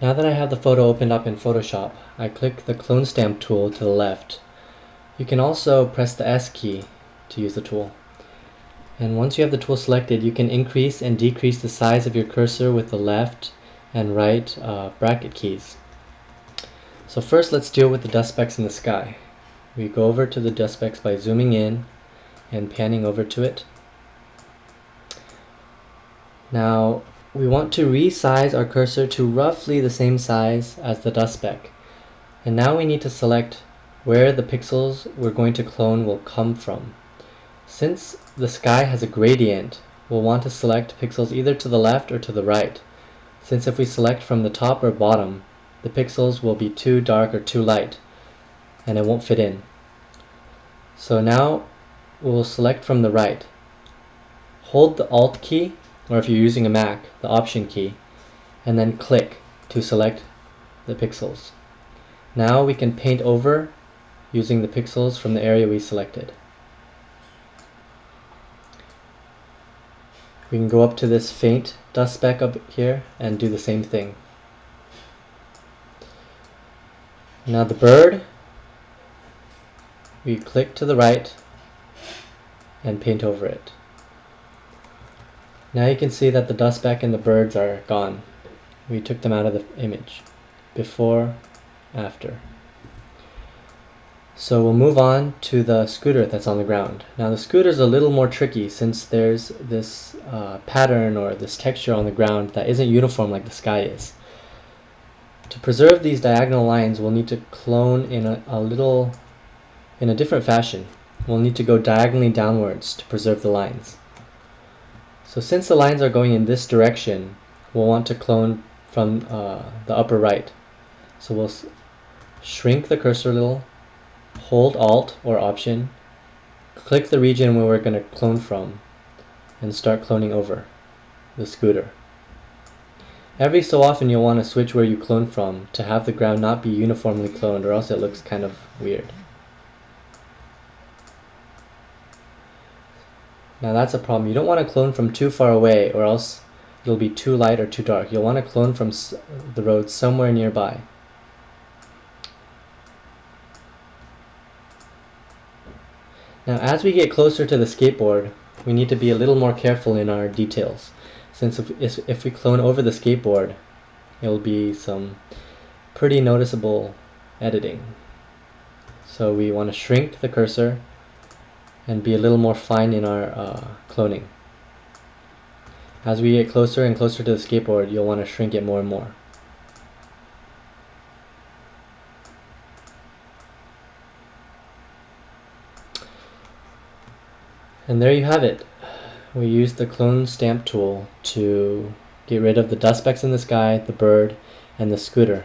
Now that I have the photo opened up in Photoshop, I click the clone stamp tool to the left. You can also press the S key to use the tool. And once you have the tool selected, you can increase and decrease the size of your cursor with the left and right bracket keys. So first let's deal with the dust specks in the sky. We go over to the dust specks by zooming in and panning over to it. Now we want to resize our cursor to roughly the same size as the dust speck. And now we need to select where the pixels we're going to clone will come from. Since the sky has a gradient, we'll want to select pixels either to the left or to the right. Since if we select from the top or bottom, the pixels will be too dark or too light, and it won't fit in. So now we'll select from the right. Hold the Alt key, or if you're using a Mac, the Option key, and then click to select the pixels. Now we can paint over using the pixels from the area we selected. We can go up to this faint dust speck up here and do the same thing. Now the bird, we click to the right and paint over it. Now you can see that the dust speck and the birds are gone. We took them out of the image. Before, after. So we'll move on to the scooter that's on the ground. Now the scooter is a little more tricky since there's this pattern or this texture on the ground that isn't uniform like the sky is. To preserve these diagonal lines, we'll need to clone in a different fashion. We'll need to go diagonally downwards to preserve the lines. So since the lines are going in this direction, we'll want to clone from the upper right. So we'll shrink the cursor a little, hold Alt or Option, click the region where we're going to clone from, and start cloning over the scooter. Every so often you'll want to switch where you clone from to have the ground not be uniformly cloned, or else it looks kind of weird. Now that's a problem. You don't want to clone from too far away, or else it'll be too light or too dark. You'll want to clone from the road somewhere nearby. Now as we get closer to the skateboard, we need to be a little more careful in our details, since if we clone over the skateboard, it will be some pretty noticeable editing. So we want to shrink the cursor and be a little more fine in our cloning. As we get closer and closer to the skateboard, you'll want to shrink it more and more. And there you have it. We used the clone stamp tool to get rid of the dust specks in the sky, the bird, and the scooter.